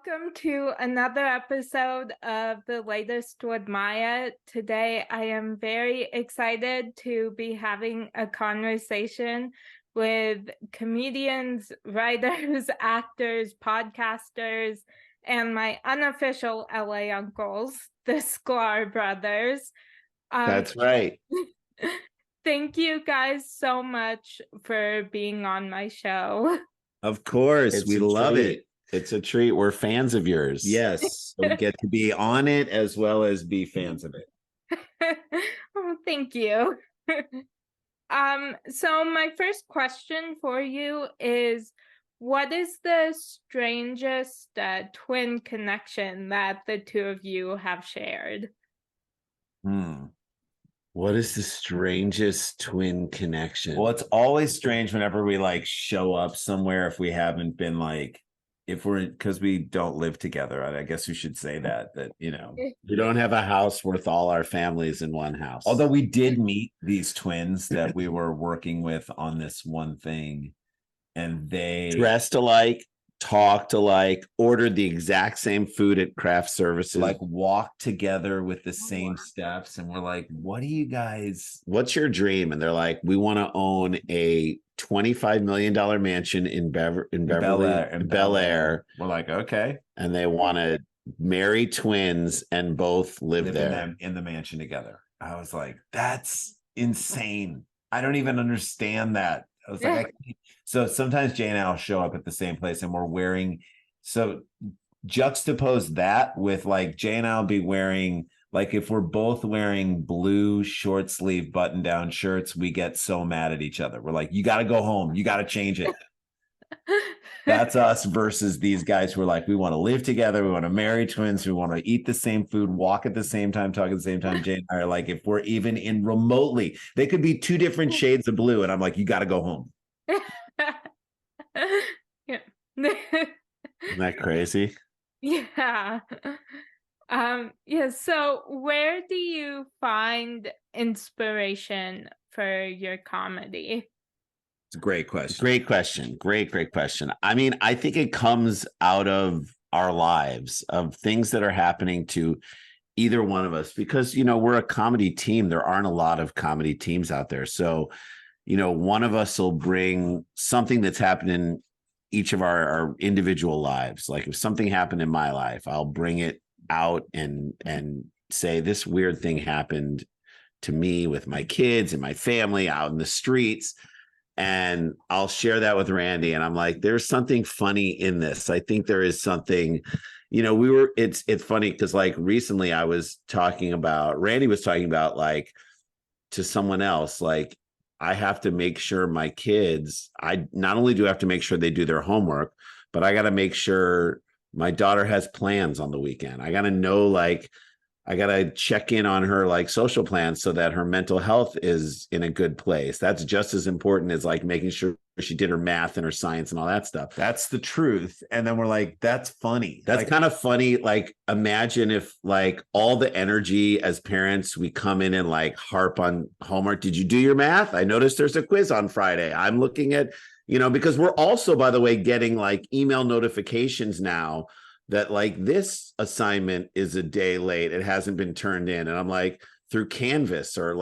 Welcome to another episode of The Latest with Maya. Today, I am very excited to be having a conversation with comedians, writers, actors, podcasters, and my unofficial LA uncles, the Sklar Brothers. That's right. Thank you guys so much for being on my show. Of course, It's we a love treat. it. It's a treat. We're fans of yours. Yes, we get to be on it as well as be fans of it. Oh, thank you. So my first question for you is, what is the strangest twin connection that the two of you have shared? What is the strangest twin connection? Well, it's always strange whenever we show up somewhere if we haven't been because we don't live together. I guess we should say that we don't have a house worth all our families in one house. although we did meet these twins that we were working with on this one thing, and they dressed alike, talked alike, ordered the exact same food at craft services, walked together with the same steps, and we're like, what do you guys, what's your dream? And they're like, we want to own a $25 million mansion in Bel Air. We're like, okay, and they want to marry twins and both live there in the mansion together. I was like, that's insane. I don't even understand that. I was like, so sometimes Jay and I will show up at the same place and we're wearing, so juxtapose that with Jay and I'll be wearing, if we're both wearing blue short sleeve button down shirts, we get so mad at each other. We're like, you got to go home. You got to change it. That's us versus these guys who are like, we want to live together. We want to marry twins. We want to eat the same food, walk at the same time, talk at the same time. Jay and I are like, if we're even in remotely, they could be two different shades of blue. And I'm like, you got to go home. Yeah. Isn't that crazy? Yeah. So where do you find inspiration for your comedy? It's a great question. Great question. Great question. I mean, I think it comes out of our lives, of things that are happening to either one of us, because, we're a comedy team. There aren't a lot of comedy teams out there. So, one of us will bring something that's happened in each of our individual lives. Like if something happened in my life, I'll bring it out and say, this weird thing happened to me with my kids and my family out in the streets. And I'll share that with Randy. And I'm like, there's something funny in this. I think there is something, it's funny because recently Randy was talking about to someone else, I have to make sure my kids, I not only do I have to make sure they do their homework, but I got to make sure my daughter has plans on the weekend. I got to know, I got to check in on her social plans so that her mental health is in a good place. That's just as important as making sure she did her math and her science and all that stuff. That's the truth. And then we're like, that's funny. That's kind of funny. Imagine if all the energy as parents, we come in and harp on homework. Did you do your math? I noticed there's a quiz on Friday. I'm looking at, because we're also, by the way, getting email notifications now that this assignment is a day late. It hasn't been turned in. And I'm like, through Canvas or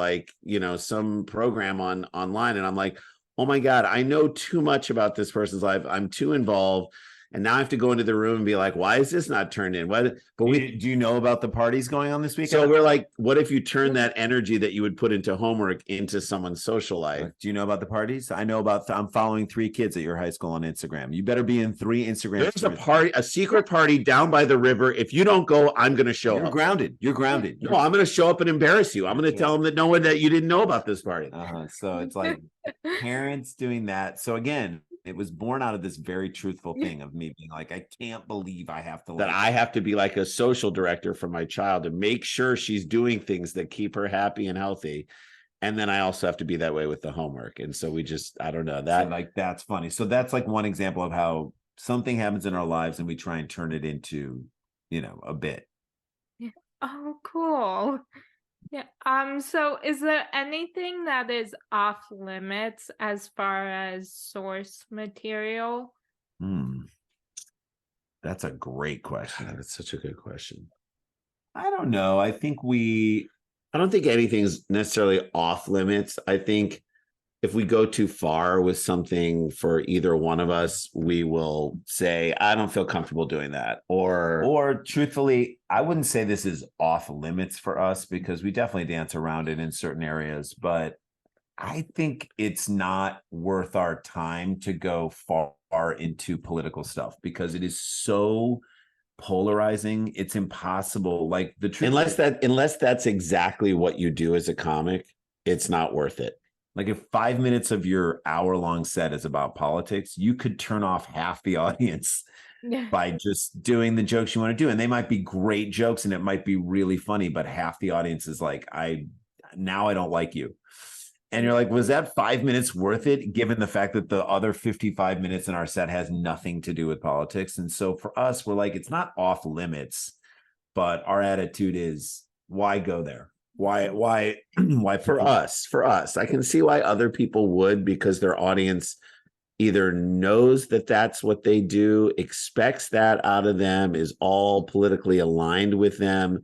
some program online. And I'm like, oh my God, I know too much about this person's life. I'm too involved. And now I have to go into the room and be like, why is this not turned in? But do you know about the parties going on this weekend? So we're like, what if you turn that energy that you would put into homework into someone's social life? Do you know about the parties? I know I'm following 3 kids at your high school on Instagram. You better be in 3 Instagram. There's a secret party down by the river. If you don't go, I'm going to show up. You're grounded. No, I'm going to show up and embarrass you. I'm going to tell them that you didn't know about this party. So it's parents doing that. So again, it was born out of this very truthful thing of me being like, I can't believe I have to I have to be like a social director for my child to make sure she's doing things that keep her happy and healthy. And then I also have to be that way with the homework. And so I don't know that. So that's funny. So that's one example of how something happens in our lives and we try and turn it into, a bit. Yeah. Oh, cool. Yeah. So is there anything that is off limits as far as source material? That's a great question. That's such a good question. I don't know. I don't think anything's necessarily off limits. I think if we go too far with something for either one of us, we will say, I don't feel comfortable doing that. Or truthfully, I wouldn't say this is off limits for us because we definitely dance around it in certain areas, but I think it's not worth our time to go far into political stuff because it is so polarizing. It's impossible. Like the truth, unless that's exactly what you do as a comic, it's not worth it. Like if 5 minutes of your hour-long set is about politics, you could turn off half the audience by just doing the jokes you want to do. And they might be great jokes and it might be really funny, but half the audience is like, I don't like you. And you're like, was that 5 minutes worth it, given the fact that the other 55 minutes in our set has nothing to do with politics? And so for us, we're like, it's not off limits, but our attitude is, why go there? Why for us? I can see why other people would, because their audience either knows that that's what they do, expects that out of them, is all politically aligned with them.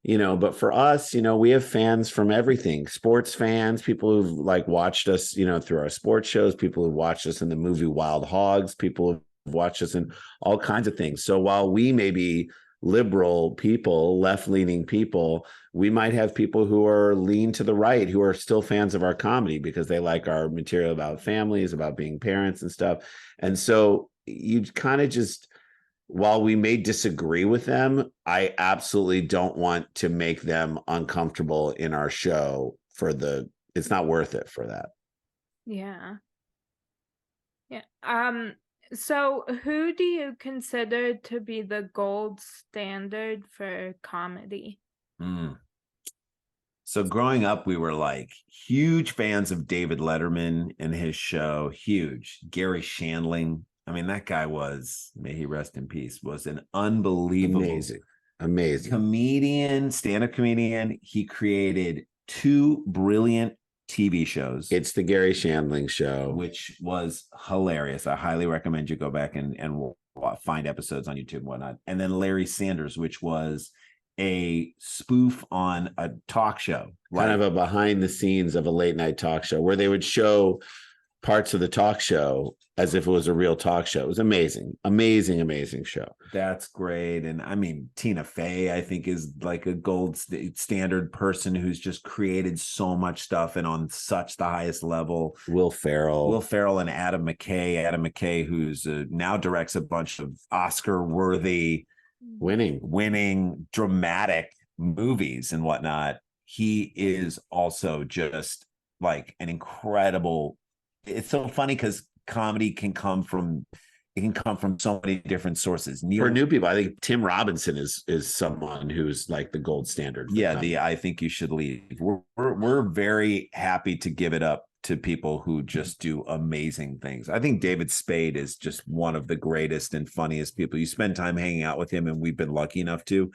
But for us, we have fans from everything, sports fans, people who've like watched us, through our sports shows, people who've watched us in the movie Wild Hogs, people who've watched us in all kinds of things. So while we may be liberal people, left-leaning people, we might have people who are lean to the right, who are still fans of our comedy because they like our material about families, about being parents and stuff. And so you kind of just, while we may disagree with them, I absolutely don't want to make them uncomfortable in our show it's not worth it for that. Yeah. So who do you consider to be the gold standard for comedy? So growing up, we were like huge fans of David Letterman and his show. Huge. Gary Shandling. I mean, that guy was, may he rest in peace, was an unbelievable, amazing comedian, stand-up comedian. He created 2 brilliant TV shows. It's the Gary Shandling Show, which was hilarious. I highly recommend you go back and find episodes on YouTube and whatnot. And then Larry Sanders, which was a spoof on a talk show, kind of a behind the scenes of a late night talk show where they would show parts of the talk show as if it was a real talk show. It was amazing show. That's great. And I mean, Tina Fey, I think, is like a gold standard person who's just created so much stuff and on such the highest level. Will Ferrell and Adam McKay, who's now directs a bunch of Oscar worthy winning dramatic movies and whatnot. He is also just like an incredible. It's so funny because comedy can come from so many different sources. For new people, I think Tim Robinson is someone who's like the gold standard. I think you should leave. We're very happy to give it up to people who just do amazing things. I think David Spade is just one of the greatest and funniest people. You spend time hanging out with him, and we've been lucky enough to.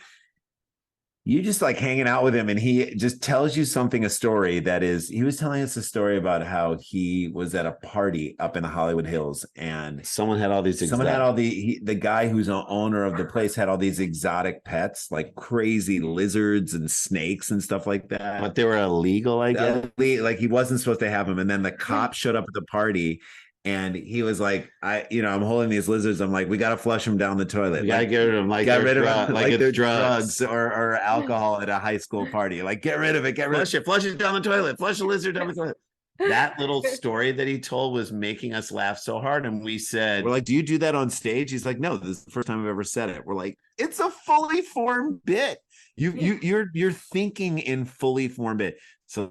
You just like hanging out with him, and he just tells you a story that is, he was telling us a story about how he was at a party up in the Hollywood Hills and someone had all the guy who's an owner of the place had all these exotic pets, like crazy lizards and snakes and stuff like that. But they were illegal, I guess. Like he wasn't supposed to have them. And then the cops showed up at the party. And he was like, I'm holding these lizards. I'm like, we got to flush them down the toilet. We got to get rid of them. Like they're drugs or alcohol at a high school party. Like, get rid of it. Flush it down the toilet. Flush the lizard down the toilet. That little story that he told was making us laugh so hard. And we're like, do you do that on stage? He's like, no, this is the first time I've ever said it. We're like, it's a fully formed bit. You're thinking in fully formed bit. So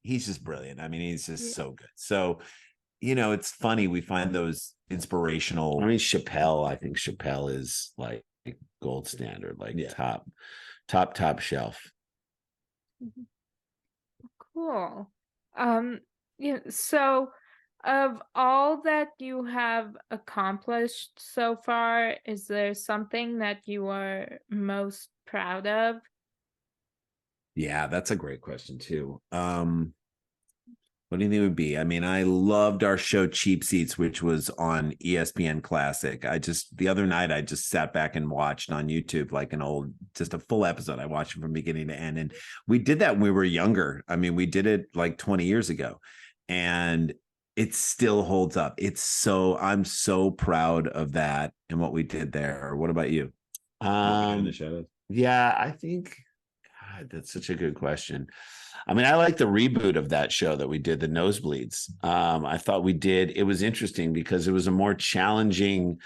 he's just brilliant. I mean, he's just so good. So, it's funny. We find those inspirational. I mean, I think Chappelle is like gold standard, like top shelf. Cool. So of all that you have accomplished so far, is there something that you are most proud of? Yeah, that's a great question too. What do you think it would be? I mean, I loved our show Cheap Seats, which was on ESPN Classic. The other night, I just sat back and watched on YouTube like just a full episode. I watched it from beginning to end. And we did that when we were younger. I mean, we did it like 20 years ago. And it still holds up. I'm so proud of that and what we did there. What about you? In the shadows. Yeah, I think, God, that's such a good question. I mean, I like the reboot of that show that we did, the Nosebleeds. I thought it was interesting because it was a more challenging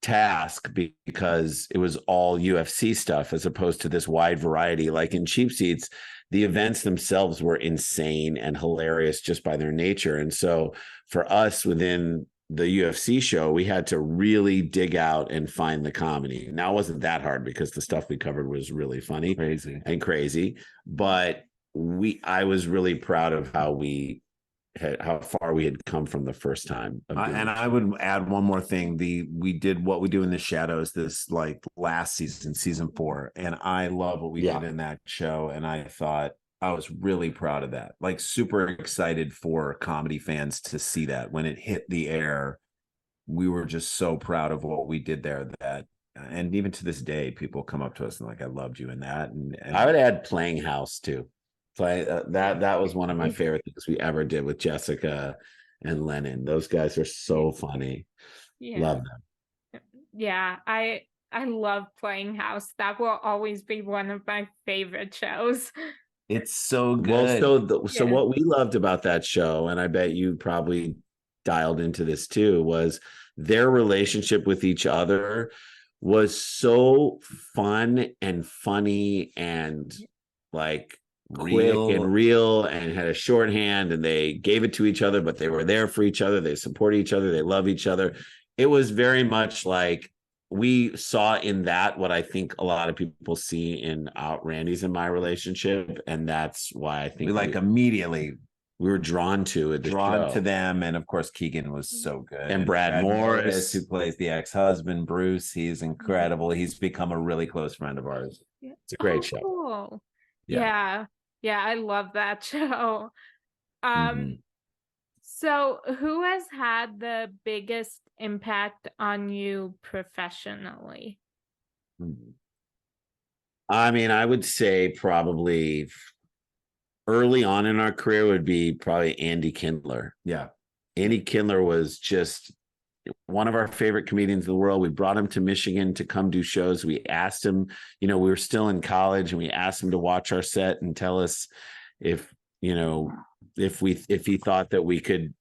task because it was all UFC stuff as opposed to this wide variety. Like in Cheap Seats, the events themselves were insane and hilarious just by their nature. And so for us within the UFC show, we had to really dig out and find the comedy. Now, it wasn't that hard because the stuff we covered was really funny, crazy. But I was really proud of how far we had come from the first time. And I would add one more thing. We did What We Do in the Shadows this like last season 4, and I love what we did in that show. And I thought I was really proud of that. Like super excited for comedy fans to see that when it hit the air. We were just so proud of what we did there and even to this day, people come up to us and like, I loved you in that. And I would add Playing House too. That was one of my favorite things we ever did with Jessica and Lennon. Those guys are so funny. Love them. Yeah, I love Playing House. That will always be one of my favorite shows. It's so good. Well, so what we loved about that show, and I bet you probably dialed into this too, was their relationship with each other was so fun and funny and like quick and real, and had a shorthand, and they gave it to each other, but they were there for each other. They support each other. They love each other. It was very much like we saw in that what I think a lot of people see in Randy's and my relationship. And that's why I think immediately we were drawn to them. And of course, Keegan was so good. And Brad Morris, who plays the ex-husband, Bruce, he's incredible. He's become a really close friend of ours. It's a great show. Cool. Yeah, I love that show. So who has had the biggest impact on you professionally? I mean, I would say probably early on in our career would be probably Andy Kindler. Yeah. Andy Kindler was just one of our favorite comedians in the world. We brought him to Michigan to come do shows. We asked him, we were still in college, and we asked him to watch our set and tell us if he thought that we could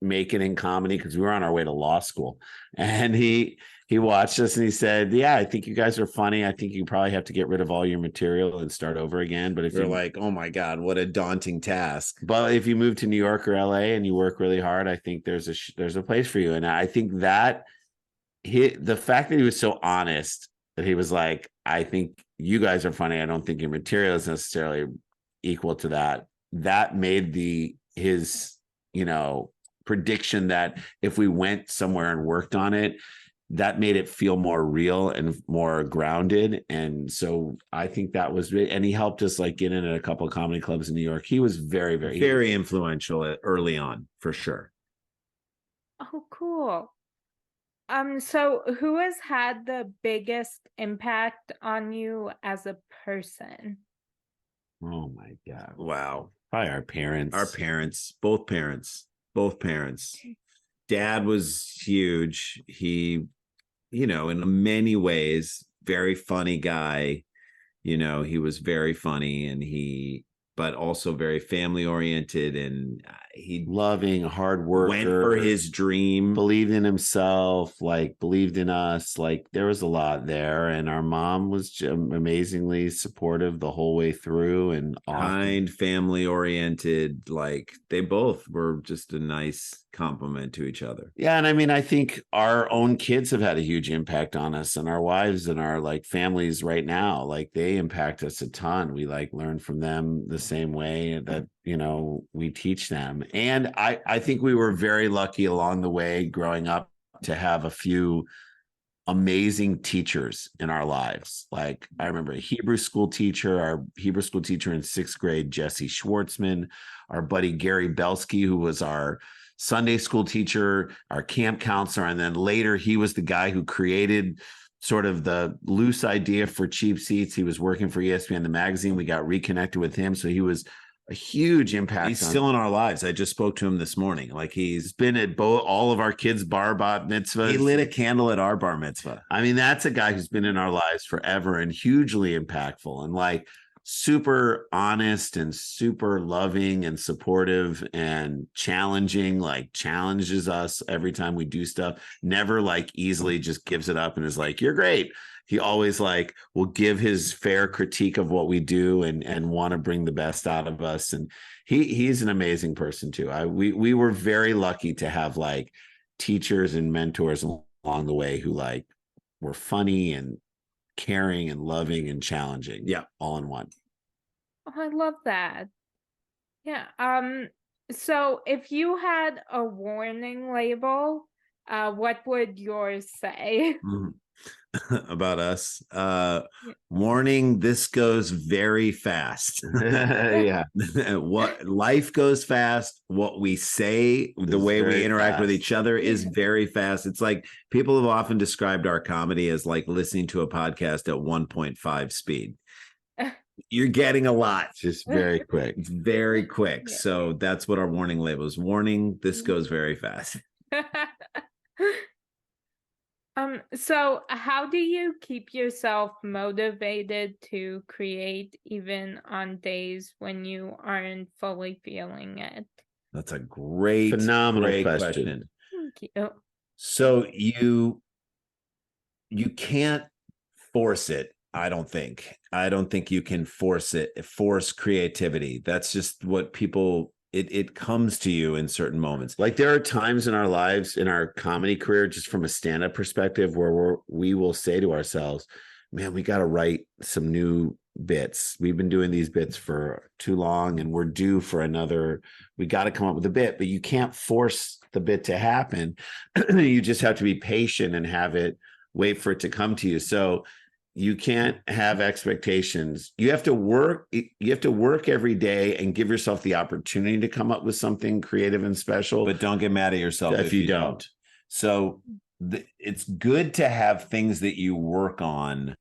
make it in comedy, because we were on our way to law school. And he watched us and he said, yeah, I think you guys are funny. I think you probably have to get rid of all your material and start over again. But if you're like, oh my God, what a daunting task. But if you move to New York or LA and you work really hard, I think there's a place for you. And I think that the fact that he was so honest, that he was like, I think you guys are funny. I don't think your material is necessarily equal to that. That made his prediction that if we went somewhere and worked on it, that made it feel more real and more grounded. And so I think that was, and he helped us like get in at a couple of comedy clubs in New York. He was very, very, very influential early on, for sure. Oh, cool. So who has had the biggest impact on you as a person? Oh my God. Wow. Probably our parents. Both parents. Dad was huge. He, in many ways, very funny guy. He was very funny, but also very family oriented, and he loving, hard worker, went for his dream, believed in himself, like believed in us. Like there was a lot there. And our mom was amazingly supportive the whole way through, and kind, family oriented. Like they both were just a nice compliment to each other. Yeah. And I mean, I think our own kids have had a huge impact on us, and our wives and our like families right now, like they impact us a ton. We like learn from them the same way that, we teach them. And I think we were very lucky along the way growing up to have a few amazing teachers in our lives. Like I remember a Hebrew school teacher, our Hebrew school teacher in 6th grade, Jesse Schwartzman, our buddy Gary Belsky, who was our Sunday school teacher, our camp counselor. And then later he was the guy who created sort of the loose idea for Cheap Seats. He was working for ESPN, the magazine. We got reconnected with him. So he was a huge impact. He's still in our lives. I just spoke to him this morning. Like he's been at all of our kids' bar mitzvahs. He lit a candle at our bar mitzvah. I mean, that's a guy who's been in our lives forever and hugely impactful and like super honest and super loving and supportive and challenging, like challenges us every time we do stuff. Never like easily just gives it up and is like, you're great. He always like will give his fair critique of what we do and want to bring the best out of us. And he's an amazing person too. We were very lucky to have like teachers and mentors along the way who like were funny and caring and loving and challenging. Yeah. All in one. Oh, I love that. Yeah. So if you had a warning label, what would yours say? About us? Warning, this goes very fast. Yeah. What life goes fast, what we say, the way we interact with each other is very fast. It's like people have often described our comedy as like listening to a podcast at 1.5 speed. You're getting a lot. Just very quick. It's very quick. So that's what our warning label is. Warning, this goes very fast. So how do you keep yourself motivated to create even on days when you aren't fully feeling it? That's a phenomenal question. Thank you. So you can't force it. I don't think you can force creativity. That's just what people, it comes to you in certain moments. Like there are times in our lives, in our comedy career, just from a stand-up perspective, where we will say to ourselves, man, we got to write some new bits. We've been doing these bits for too long and we're due for another. We got to come up with a bit, but you can't force the bit to happen. You just have to be patient and wait for it to come to you. So you can't have expectations. You have to work every day and give yourself the opportunity to come up with something creative and special. But don't get mad at yourself if you don't. So it's good to have things that you work on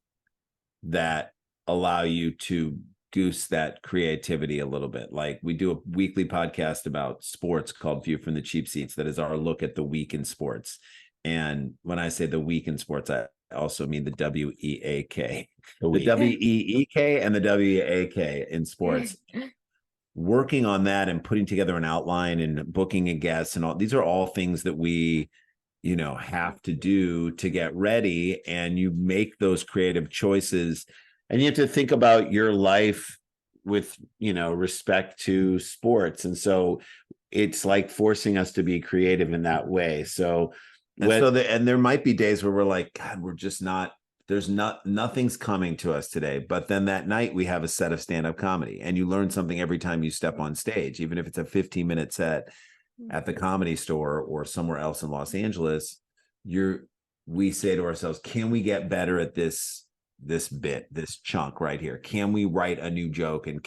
that allow you to goose that creativity a little bit. Like we do a weekly podcast about sports called View from the Cheap Seats. That is our look at the week in sports. And when I say the week in sports, I also mean the WEAK, the WEEK and the WEAK in sports. Working on that and putting together an outline and booking a guest and all these are all things that we, have to do to get ready. And you make those creative choices. And you have to think about your life with, respect to sports. And so it's like forcing us to be creative in that way. So and there might be days where we're like, God, we're just nothing's coming to us today. But then that night we have a set of stand-up comedy and you learn something every time you step on stage, even if it's a 15-minute set at the Comedy Store or somewhere else in Los Angeles. We say to ourselves, can we get better at this bit, this chunk right here? Can we write a new joke? And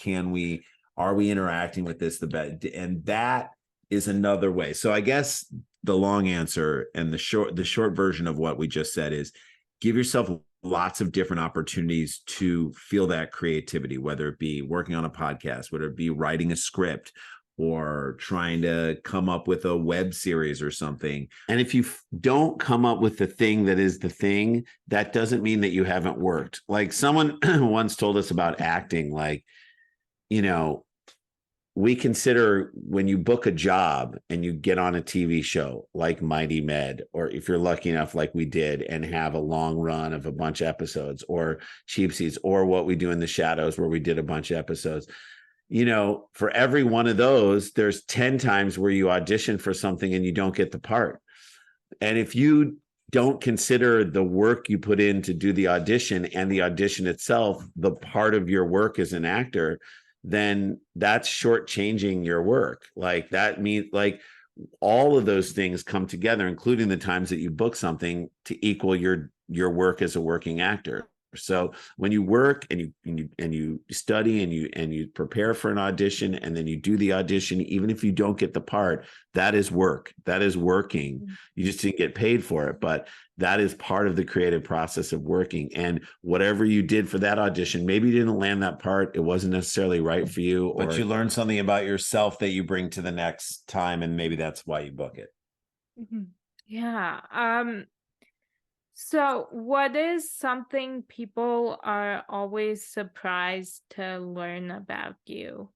are we interacting with this the best? And that is another way. So I guess the long answer and the short version of what we just said is give yourself lots of different opportunities to feel that creativity, whether it be working on a podcast, whether it be writing a script or trying to come up with a web series or something. And if you don't come up with the thing that is the thing, that doesn't mean that you haven't worked. Like someone once told us about acting, like, we consider when you book a job and you get on a TV show like Mighty Med, or if you're lucky enough, like we did, and have a long run of a bunch of episodes, or Cheap Seats, or What We Do in the Shadows, where we did a bunch of episodes, for every one of those, there's 10 times where you audition for something and you don't get the part. And if you don't consider the work you put in to do the audition and the audition itself the part of your work as an actor, then that's shortchanging your work. Like that means like all of those things come together, including the times that you book something, to equal your your work as a working actor. So when you work and you study and you prepare for an audition and then you do the audition, even if you don't get the part, that is work. That is working. You just didn't get paid for it, but that is part of the creative process of working. And whatever you did for that audition, maybe you didn't land that part. It wasn't necessarily right for you, but you learned something about yourself that you bring to the next time, and maybe that's why you book it. Yeah. So what is something people are always surprised to learn about you?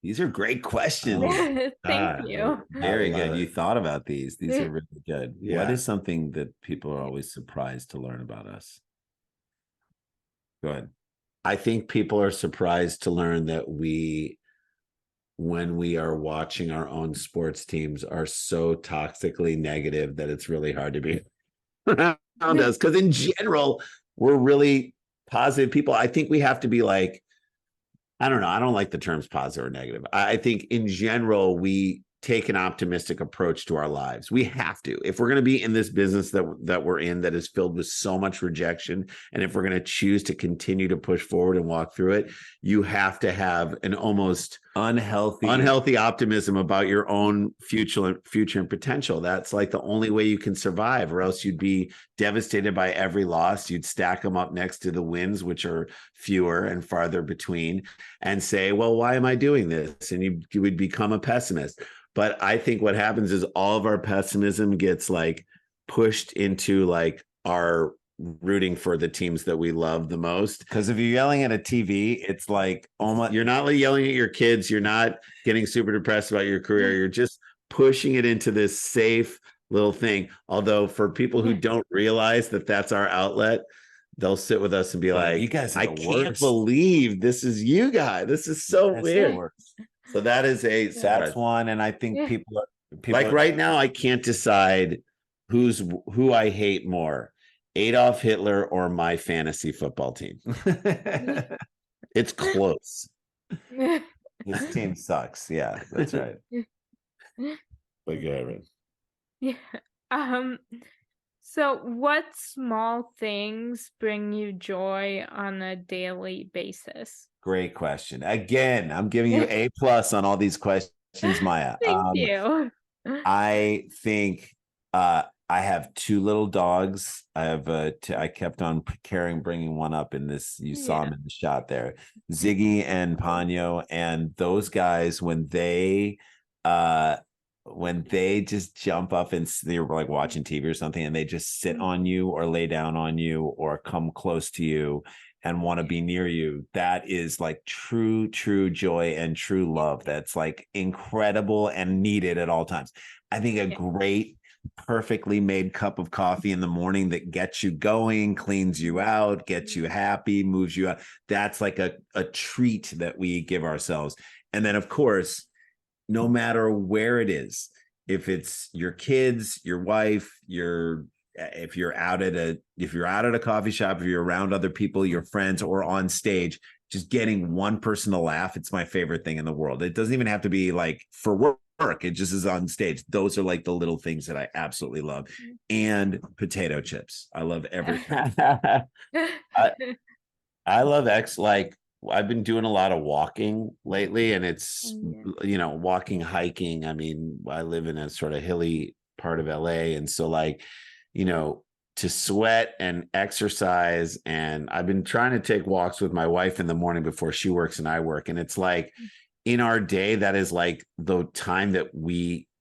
These are great questions. Thank you. Very good. You thought about these. These are really good. Yeah. What is something that people are always surprised to learn about us? Go ahead. I think people are surprised to learn that when we are watching our own sports teams, are so toxically negative that it's really hard to be around us. Because in general, we're really positive people. I think we have to be like, I don't know. I don't like the terms positive or negative. I think in general, we take an optimistic approach to our lives. We have to. If we're going to be in this business that we're in that is filled with so much rejection, and if we're going to choose to continue to push forward and walk through it, you have to have an almost unhealthy optimism about your own future and potential. That's like the only way you can survive, or else you'd be devastated by every loss. You'd stack them up next to the wins, which are fewer and farther between, and say, well, why am I doing this? And you would become a pessimist. But I think what happens is all of our pessimism gets like pushed into like our rooting for the teams that we love the most. Because if you're yelling at a TV, it's like, oh my, you're not like yelling at your kids. You're not getting super depressed about your career. You're just pushing it into this safe little thing. Although for people who don't realize that that's our outlet, they'll sit with us and be like, you guys, I can't believe this is you guys. This is so weird. So that is that's one. And I think people like right now, I can't decide who I hate more, Adolf Hitler or my fantasy football team. It's close. This team sucks. Yeah, that's right. Okay. Yeah. So what small things bring you joy on a daily basis? Great question. Again, I'm giving you A+ on all these questions, Maya. Thank you. I think I have two little dogs. I have I kept on bringing one up in this. You saw him in the shot there, Ziggy and Ponyo, and those guys when they just jump up and they're like watching TV or something, and they just sit on you or lay down on you or come close to you and want to be near you, that is like true joy and true love. That's like incredible and needed at all times. I think a great, perfectly made cup of coffee in the morning that gets you going, cleans you out, gets you happy, moves you out. That's like a treat that we give ourselves. And then, of course, no matter where it is, if it's your kids, your wife, if you're out at a coffee shop, if you're around other people, your friends, or on stage, just getting one person to laugh, it's my favorite thing in the world. It doesn't even have to be like for work. It just is on stage. Those are like the little things that I absolutely love. And potato chips. I love everything. I love like I've been doing a lot of walking lately, and it's walking, hiking. I mean, I live in a sort of hilly part of LA, and so like, to sweat and exercise. And I've been trying to take walks with my wife in the morning before she works and I work. And it's like in our day, that is like the time that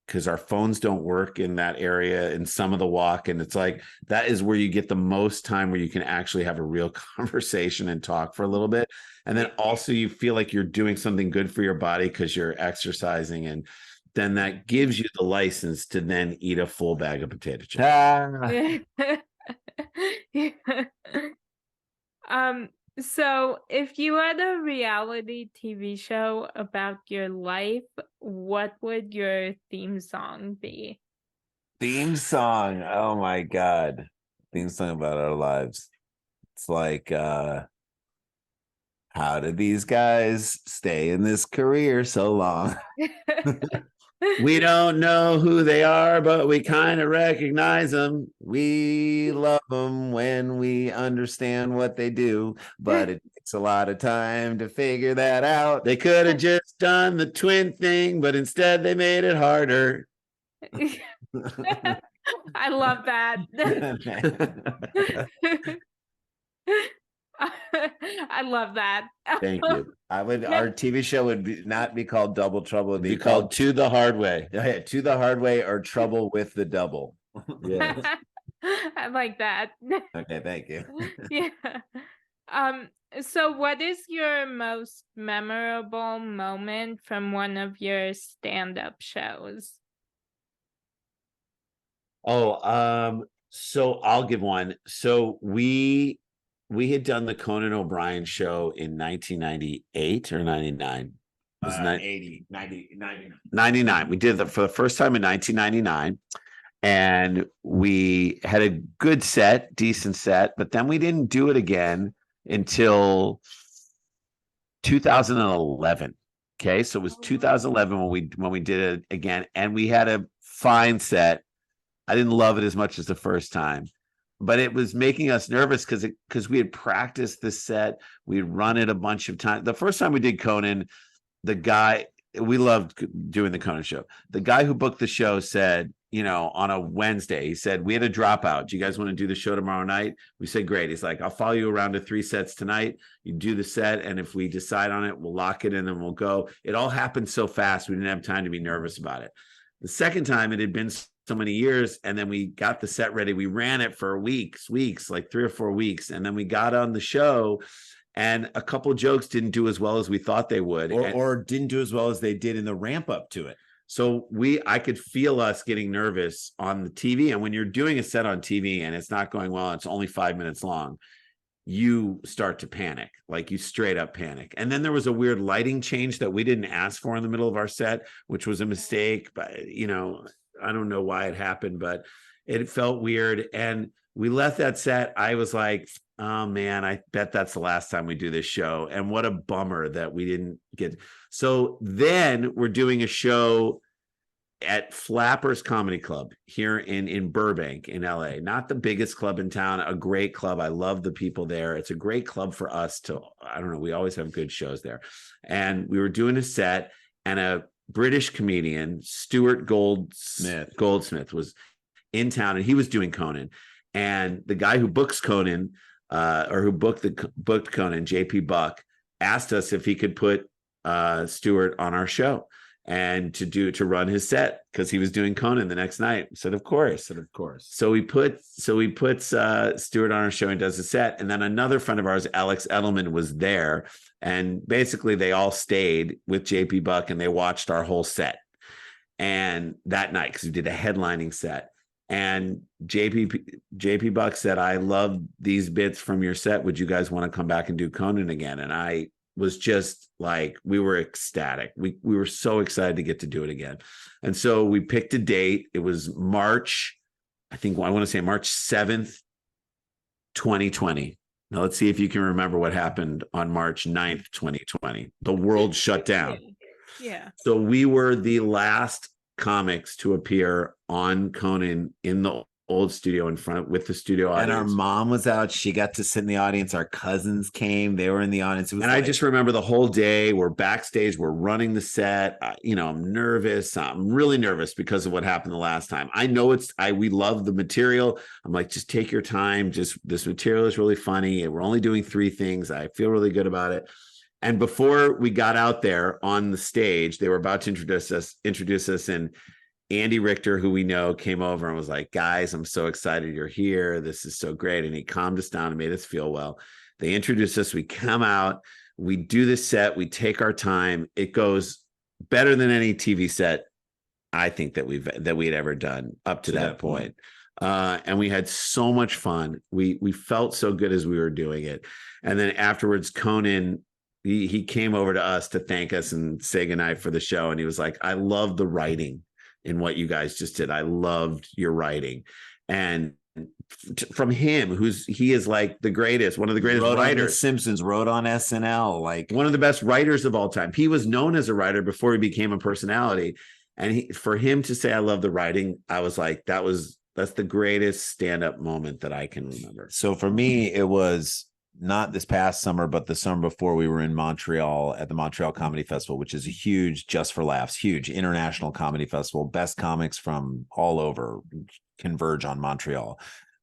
because our phones don't work in that area in some of the walk. And it's like, that is where you get the most time where you can actually have a real conversation and talk for a little bit. And then also you feel like you're doing something good for your body because you're exercising, and then that gives you the license to then eat a full bag of potato chips. So if you had a reality TV show about your life, what would your theme song be? Theme song. Oh my God. Theme song about our lives. It's like, how did these guys stay in this career so long? We don't know who they are, but we kind of recognize them. We love them when we understand what they do, but it takes a lot of time to figure that out. They could have just done the twin thing, but instead they made it harder. I love that. I love that. Thank you. Our TV show would not be called Double Trouble. It'd Be called To the Hard Way. Yeah, To the Hard Way or Trouble with the Double. Yeah. I like that. Okay, thank you. Yeah. So what is your most memorable moment from one of your stand-up shows? So I'll give one. So we had done the Conan O'Brien show in 1998 or 99. It was 80, 90, 99. 99. We did that for the first time in 1999. And we had a good set, decent set, but then we didn't do it again until 2011. Okay, so it was 2011 when we did it again, and we had a fine set. I didn't love it as much as the first time, but it was making us nervous because we had practiced this set. We'd run it a bunch of times. The first time we did Conan, the guy, we loved doing the Conan show. The guy who booked the show said, on a Wednesday, he said, we had a dropout. Do you guys want to do the show tomorrow night? We said, great. He's like, I'll follow you around to 3 sets tonight. You do the set. And if we decide on it, we'll lock it in and we'll go. It all happened so fast. We didn't have time to be nervous about it. The second time, it had been so many years. And then we got the set ready. We ran it for weeks, like 3 or 4 weeks. And then we got on the show and a couple of jokes didn't do as well as we thought they would. Or didn't do as well as they did in the ramp up to it. So I could feel us getting nervous on the TV. And when you're doing a set on TV and it's not going well, it's only 5 minutes long, you start to panic, like you straight up panic. And then there was a weird lighting change that we didn't ask for in the middle of our set, which was a mistake. But, I don't know why it happened, but it felt weird. And we left that set. I was like, oh man, I bet that's the last time we do this show. And what a bummer that we didn't get. So then we're doing a show at Flappers Comedy Club here in Burbank in LA. Not the biggest club in town, a great club. I love the people there. It's a great club for us to, I don't know, we always have good shows there. And we were doing a set and a British comedian, Stuart Goldsmith was in town and he was doing Conan. And the guy who books Conan, or who booked Conan, JP Buck, asked us if he could put Stuart on our show and to run his set because he was doing Conan the next night. I said, of course. So he puts Stuart on our show and does the set. And then another friend of ours, Alex Edelman, was there. And basically they all stayed with JP Buck and they watched our whole set. And that night, because we did a headlining set. And JP Buck said, I love these bits from your set. Would you guys want to come back and do Conan again? And I was just like, we were ecstatic. We were so excited to get to do it again. And so we picked a date. It was March, I want to say March 7th, 2020. Now let's see if you can remember what happened on March 9th, 2020. The world shut down. Yeah. So we were the last comics to appear on Conan in the old studio in front with the studio audience. And our mom was out. She got to sit in the audience. Our cousins came. They were in the audience. I just remember the whole day. We're backstage. We're running the set. I'm nervous. I'm really nervous because of what happened the last time. I know we love the material. I'm like, just take your time. This material is really funny. We're only doing 3 things. I feel really good about it. And before we got out there on the stage, they were about to introduce us, and Andy Richter, who we know, came over and was like, guys, I'm so excited you're here. This is so great. And he calmed us down and made us feel well. They introduced us. We come out, we do the set, we take our time. It goes better than any TV set, I think, that we had ever done up to that point. And we had so much fun. We felt so good as we were doing it. And then afterwards, Conan, he came over to us to thank us and say goodnight for the show. And he was like, I love the writing in what you guys just did. I loved your writing. And from him, he is like the greatest, one of the greatest writers. Simpsons, wrote on SNL, like one of the best writers of all time. He was known as a writer before he became a personality. And for him to say, I love the writing, I was like, that's the greatest stand-up moment that I can remember. So for me, it was not this past summer, but the summer before. We were in Montreal at the Montreal Comedy Festival, which is a huge, just for laughs, huge international comedy festival. Best comics from all over converge on Montreal,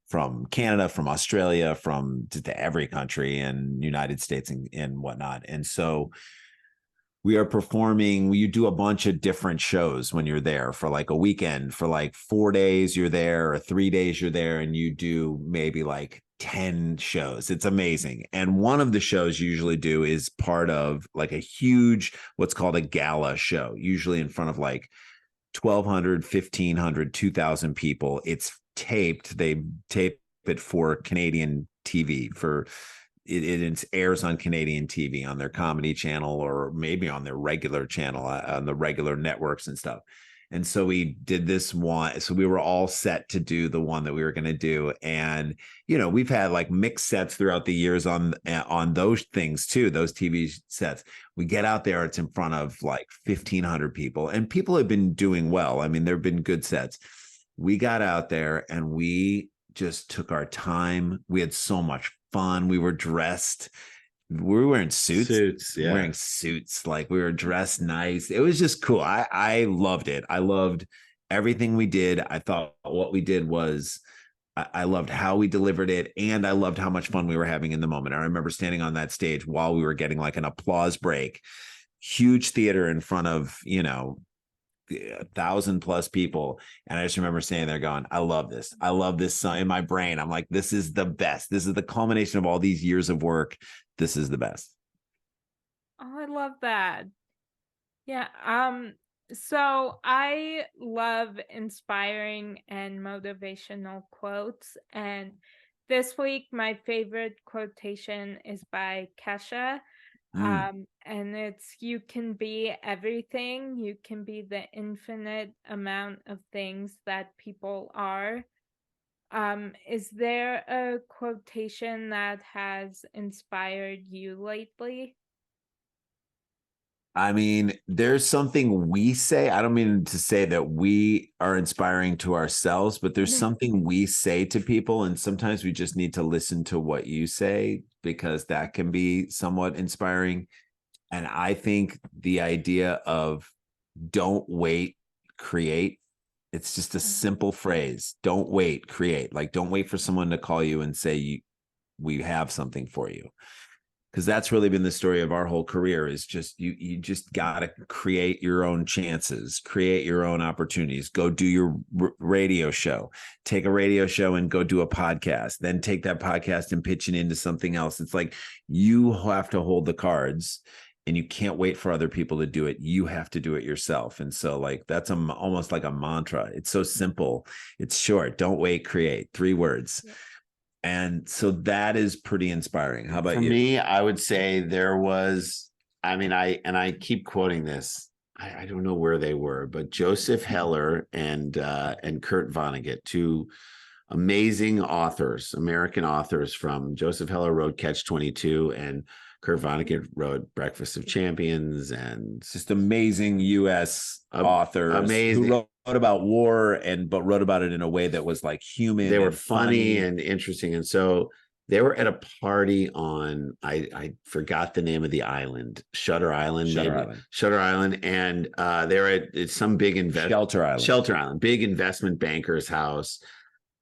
from Canada, from Australia, from just every country and United States and whatnot. And so we are performing. You do a bunch of different shows when you're there for like a weekend. For like 4 days you're there, or 3 days you're there, and you do maybe like 10 shows. It's amazing. And one of the shows you usually do is part of like a huge, what's called a gala show, usually in front of like 1,200, 1,500, 2,000 people. It's taped. They tape it for Canadian TV. It airs on Canadian TV, on their comedy channel, or maybe on their regular channel, on the regular networks and stuff. And so we did this one. So we were all set to do the one that we were going to do. And, we've had like mixed sets throughout the years on those things too, those TV sets. We get out there, it's in front of like 1,500 people, and people have been doing well. I mean, there've been good sets. We got out there and we just took our time. We had so much fun. We were dressed. We were wearing suits. Yeah. Wearing suits. Like, we were dressed nice. It was just cool. I loved it. I loved everything we did. I thought what we did was, I loved how we delivered it, and I loved how much fun we were having in the moment. I remember standing on that stage while we were getting like an applause break, huge theater in front of, 1,000+ people. And I just remember standing there going, I love this. I love this song. In my brain, I'm like, this is the best. This is the culmination of all these years of work. This is the best. Oh, I love that. Yeah. So I love inspiring and motivational quotes. And this week, my favorite quotation is by Kesha. And it's, you can be everything. You can be the infinite amount of things that people are. Is there a quotation that has inspired you lately? I mean, there's something we say. I don't mean to say that we are inspiring to ourselves, but there's something we say to people. And sometimes we just need to listen to what you say, because that can be somewhat inspiring. And I think the idea of don't wait, create. It's just a simple phrase. Don't wait, create. Like, don't wait for someone to call you and say, we have something for you. Because that's really been the story of our whole career, is just you just got to create your own chances, create your own opportunities. Go do your radio show, take a radio show and go do a podcast, then take that podcast and pitch it into something else. It's like, you have to hold the cards, and you can't wait for other people to do it. You have to do it yourself. And so, like, that's almost like a mantra. It's so simple. It's short. Don't wait, create. 3 words. Yeah. And so that is pretty inspiring. How about you? For me, I would say there was, I keep quoting this. I don't know where they were, but Joseph Heller and Kurt Vonnegut, 2 amazing authors, American authors. From Joseph Heller wrote Catch-22, and Kurt Vonnegut wrote Breakfast of Champions, and just amazing U.S. authors. Amazing. Who wrote about war, but wrote about it in a way that was like human. They were funny and interesting. And so they were at a party on, I forgot the name of the island, Shutter Island. Shutter Island. And they were at some big Shelter Island, big investment banker's house.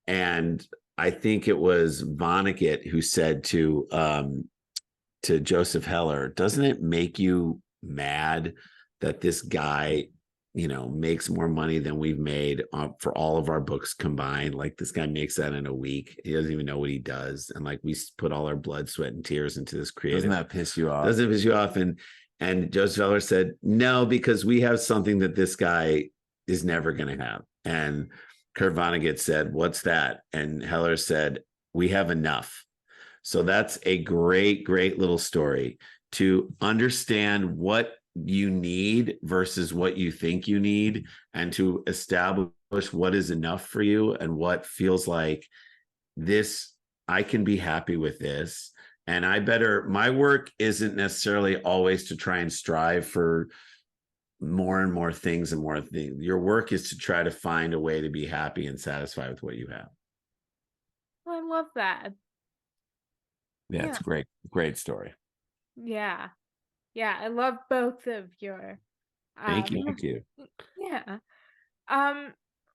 And I think it was Vonnegut who said to Joseph Heller, doesn't it make you mad that this guy, makes more money than we've made for all of our books combined? Like, this guy makes that in a week. He doesn't even know what he does. And like, we put all our blood, sweat, and tears into this creative. Doesn't that piss you off? Doesn't it piss you off? And Joseph Heller said, no, because we have something that this guy is never going to have. And Kurt Vonnegut said, what's that? And Heller said, we have enough. So that's a great, great little story, to understand what you need versus what you think you need, and to establish what is enough for you and what feels like, this, I can be happy with this. And my work isn't necessarily always to try and strive for more and more things and more things. Your work is to try to find a way to be happy and satisfied with what you have. I love that. Yeah, it's a great story. Yeah. Yeah, I love both of your Thank you. Thank you. yeah. Um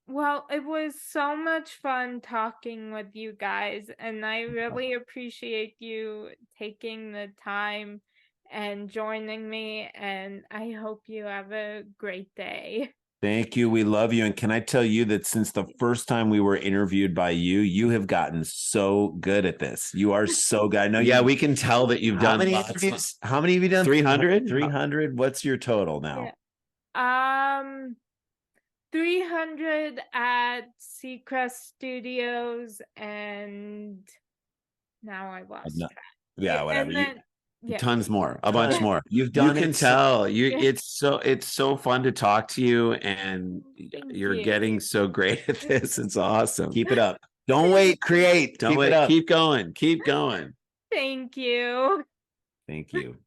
well, it was so much fun talking with you guys, and I really appreciate you taking the time and joining me, and I hope you have a great day. Thank you. We love you. And can I tell you that since the first time we were interviewed by you, you have gotten so good at this. You are so good. I know Yeah, you. we can tell that you've How done many lots. interviews? How many have you done? 300? 300? What's your total now? Yeah. 300 at Seacrest Studios, and now I lost No. track. Yeah, whatever. And then yeah. Tons more, a bunch more. You've You done can it. tell you Yeah. it's so fun to talk to you, and Thank you're you. getting so great at this. It's awesome. Keep it up. Don't wait. Create. Don't Keep wait. it up. Keep going. Keep going. Thank you. Thank you.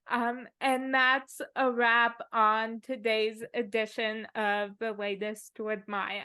And that's a wrap on today's edition of The Latest with Maya.